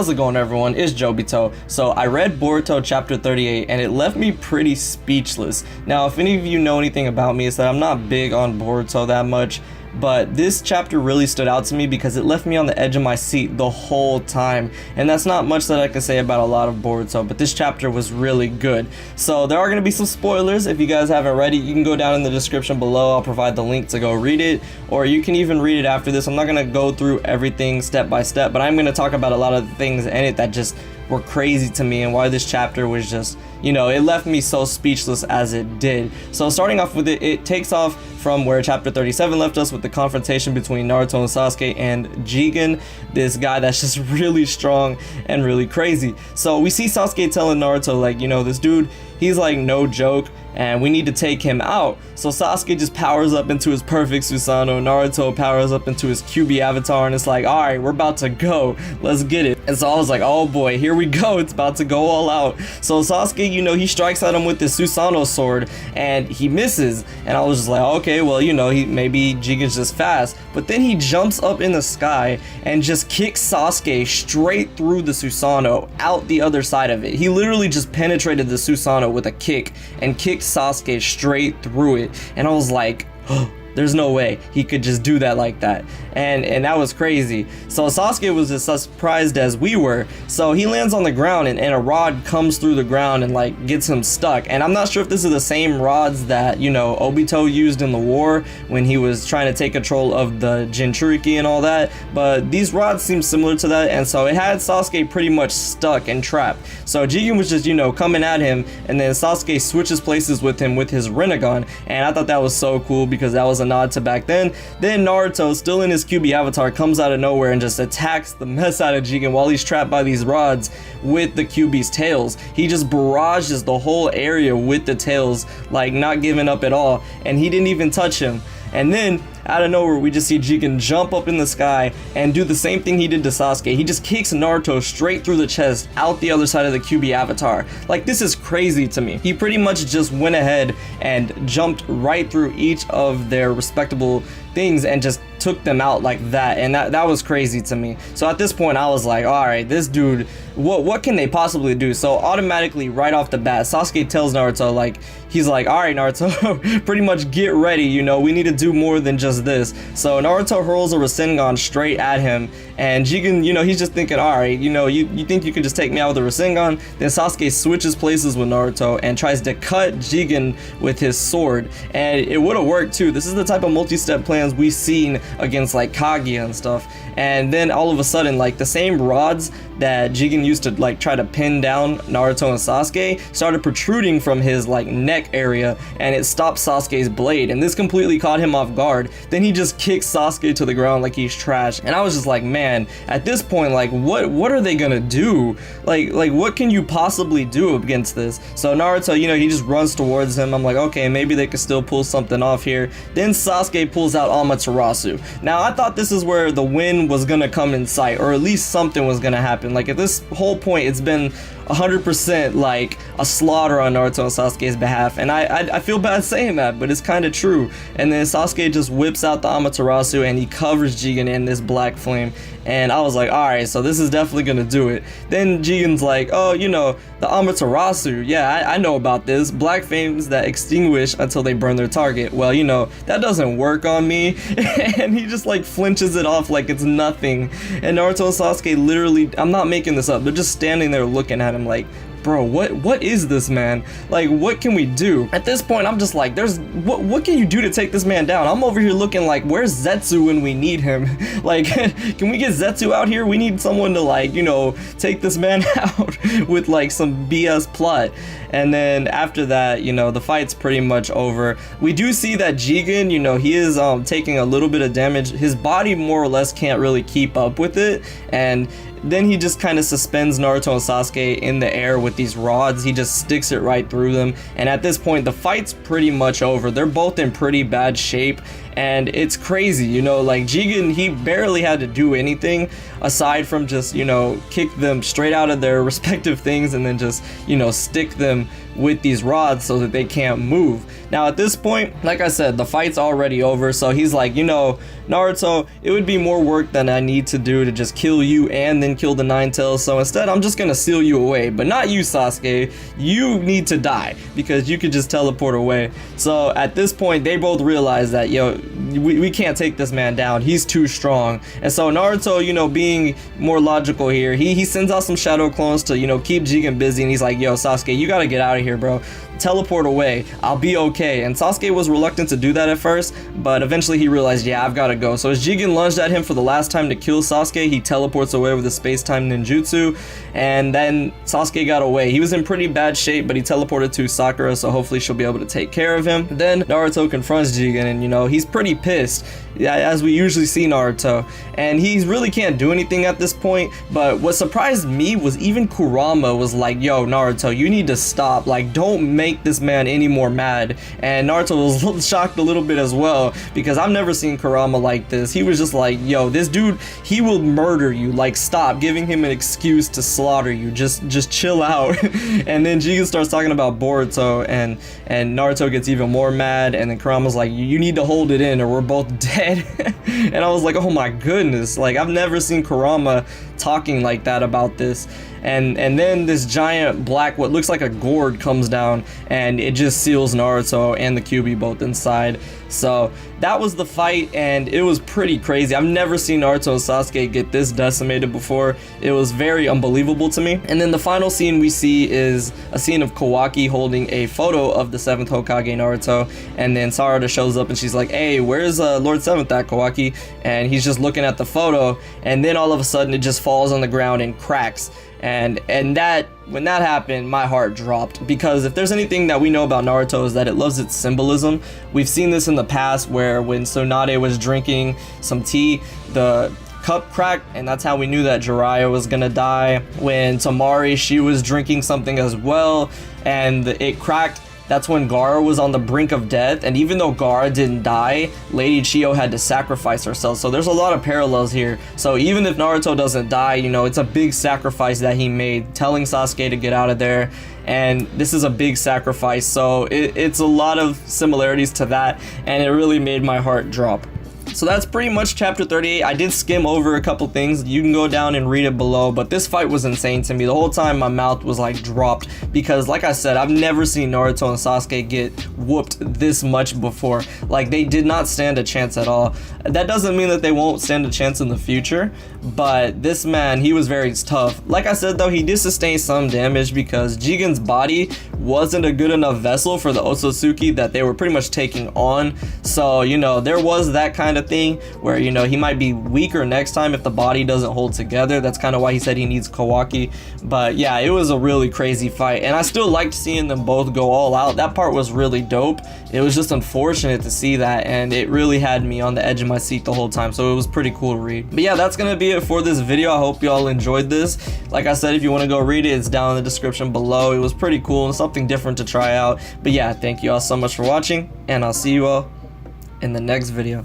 how's it going, everyone? It's Jobito. So I read Boruto Chapter 38 and it left me pretty speechless. Now, if any of you know anything about me, it's that I'm not big on Boruto that much, but this chapter really stood out to me because it left me on the edge of my seat the whole time. And that's not much that I can say about a lot of Boruto, but this chapter was really good. So there are going to be some spoilers. If you guys haven't read it, you can go down in the description below. I'll provide the link to go read it, or you can even read it after this. I'm not going to go through everything step by step, but I'm going to talk about a lot of the things in it that just were crazy to me and why this chapter was just, you know, it left me so speechless as it did. So starting off with it, it takes off from where chapter 37 left us with the confrontation between Naruto and Sasuke and Jigen, this guy that's just really strong and really crazy. So we see Sasuke telling Naruto, like, you know, this dude, he's like no joke and we need to take him out. So Sasuke just powers up into his perfect Susanoo, Naruto powers up into his QB avatar, and it's like, alright, we're about to go, let's get it. And so I was like, oh boy, here we go, it's about to go all out. So Sasuke, you know, he strikes at him with this Susanoo sword and he misses, and I was just like, okay, well, you know, maybe Jigen's just fast. But then he jumps up in the sky and just kicks Sasuke straight through the Susanoo, out the other side of it. He literally just penetrated the Susanoo with a kick and kicked Sasuke straight through it. And I was like, oh, there's no way he could just do that like that. And that was crazy. So Sasuke was as surprised as we were. So he lands on the ground and a rod comes through the ground and like gets him stuck. And I'm not sure if this is the same rods that, you know, Obito used in the war when he was trying to take control of the Jinchuriki and all that. But these rods seem similar to that. And so it had Sasuke pretty much stuck and trapped. So Jigen was just, you know, coming at him. And then Sasuke switches places with him with his Rinnegan. And I thought that was so cool because that was a nod to back then. Then Naruto, still in his QB avatar, comes out of nowhere and just attacks the mess out of Jigen while he's trapped by these rods with the QB's tails. He just barrages the whole area with the tails, like not giving up at all, and he didn't even touch him. And then out of nowhere, we just see Jigen jump up in the sky and do the same thing he did to Sasuke. He just kicks Naruto straight through the chest, out the other side of the QB avatar. Like, this is crazy to me. He pretty much just went ahead and jumped right through each of their respectable things and just took them out like that, and that was crazy to me. So at this point I was like, all right, this dude, what can they possibly do? So automatically right off the bat, Sasuke tells Naruto, like, he's like, all right, Naruto, pretty much get ready, you know, we need to do more than just this. So Naruto hurls a Rasengan straight at him, and Jigen, you know, he's just thinking, all right, you know, you think you can just take me out with a Rasengan? Then Sasuke switches places with Naruto and tries to cut Jigen with his sword, and it would have worked too. This is the type of multi-step plans we've seen against like Kaguya and stuff. And then all of a sudden, like, the same rods that Jigen used to like try to pin down Naruto and Sasuke started protruding from his like neck area, and it stopped Sasuke's blade, and this completely caught him off guard. Then he just kicks Sasuke to the ground like he's trash, and I was just like, man, at this point, like, what are they gonna do? Like what can you possibly do against this? So Naruto, you know, he just runs towards him. I'm like, okay, maybe they could still pull something off here. Then Sasuke pulls out Amaterasu. Now I thought this is where the win was gonna come in sight, or at least something was gonna happen. Like, at this whole point, it's been 100% like a slaughter on Naruto and Sasuke's behalf, and I feel bad saying that, but it's kind of true. And then Sasuke just whips out the Amaterasu and he covers Jigen in this black flame, and I was like, alright, so this is definitely gonna do it. Then Jigen's like, oh, you know, the Amaterasu, yeah, I know about this. Black flames that extinguish until they burn their target. Well, you know, that doesn't work on me. And he just like flinches it off like it's nothing. And Naruto and Sasuke literally, I'm not making this up, they're just standing there looking at him like, bro, what is this, man? Like, what can we do? At this point, I'm just like, what can you do to take this man down? I'm over here looking like, where's Zetsu when we need him? Like, can we get Zetsu out here? We need someone to, like, you know, take this man out with like some BS plot. And then after that, you know, the fight's pretty much over. We do see that Jigen, you know, he is taking a little bit of damage. His body more or less can't really keep up with it, and then he just kind of suspends Naruto and Sasuke in the air with these rods. He just sticks it right through them, and at this point the fight's pretty much over. They're both in pretty bad shape, and it's crazy, you know, like Jigen, he barely had to do anything aside from just, you know, kick them straight out of their respective things and then just, you know, stick them with these rods so that they can't move. Now at this point, like I said, the fight's already over, so he's like, you know, Naruto, it would be more work than I need to do to just kill you and then kill the Nine Tails, so instead I'm just gonna seal you away. But not you, Sasuke, you need to die because you could just teleport away. So at this point they both realize that, yo, we can't take this man down, he's too strong. And so Naruto, you know, being more logical here, he sends out some shadow clones to, you know, keep Jigen busy, and he's like, yo, Sasuke, you gotta get out of here, bro, teleport away, I'll be okay. And Sasuke was reluctant to do that at first, but eventually he realized, yeah, I've gotta go. So as Jigen lunged at him for the last time to kill Sasuke, he teleports away with the space-time ninjutsu, and then Sasuke got away. He was in pretty bad shape, but he teleported to Sakura, so hopefully she'll be able to take care of him. Then Naruto confronts Jigen, and, you know, he's pretty pissed, as we usually see Naruto, and he really can't do anything at this point. But what surprised me was even Kurama was like, yo, Naruto, you need to stop, like, don't make this man any more mad. And Naruto was shocked a little bit as well, because I've never seen Kurama like this. He was just like, yo, this dude, he will murder you, like, stop giving him an excuse to slaughter you, just chill out. And then Jigen starts talking about Boruto, and Naruto gets even more mad, and then Kurama's like, you need to hold it in or we're both dead. And I was like, oh my goodness, like, I've never seen Kurama talking like that about this. And then this giant black, what looks like a gourd, comes down, and it just seals Naruto and the Kyuubi both inside. So that was the fight, and it was pretty crazy. I've never seen Naruto and Sasuke get this decimated before. It was very unbelievable to me. And then the final scene we see is a scene of Kawaki holding a photo of the 7th Hokage Naruto, and then Sarada shows up and she's like, hey, where's Lord 7th at, Kawaki? And he's just looking at the photo, and then all of a sudden it just falls on the ground and cracks. And that, when that happened, my heart dropped, because if there's anything that we know about Naruto is that it loves its symbolism. We've seen this in the past where when Tsunade was drinking some tea, the cup cracked, and that's how we knew that Jiraiya was gonna die. When Tamari, she was drinking something as well, and it cracked. That's when Gaara was on the brink of death, and even though Gaara didn't die, Lady Chiyo had to sacrifice herself. So there's a lot of parallels here. So even if Naruto doesn't die, you know, it's a big sacrifice that he made, telling Sasuke to get out of there, and this is a big sacrifice. So it's a lot of similarities to that, and it really made my heart drop. So that's pretty much chapter 38. I did skim over a couple things. You can go down and read it below, but this fight was insane to me. The whole time my mouth was like dropped, because like I said, I've never seen Naruto and Sasuke get whooped this much before. Like, they did not stand a chance at all. That doesn't mean that they won't stand a chance in the future, but this man, he was very tough. Like I said though, he did sustain some damage because Jigen's body wasn't a good enough vessel for the Otsutsuki that they were pretty much taking on. So, you know, there was that kind of thing where, you know, he might be weaker next time if the body doesn't hold together. That's kind of why he said he needs Kawaki. But yeah, it was a really crazy fight, and I still liked seeing them both go all out. That part was really dope. It was just unfortunate to see that, and it really had me on the edge of my seat the whole time, so it was pretty cool to read. But yeah, that's gonna be it for this video. I hope y'all enjoyed this. Like I said, if you want to go read it, it's down in the description below. It was pretty cool and something different to try out. But yeah, thank you all so much for watching, and I'll see you all in the next video.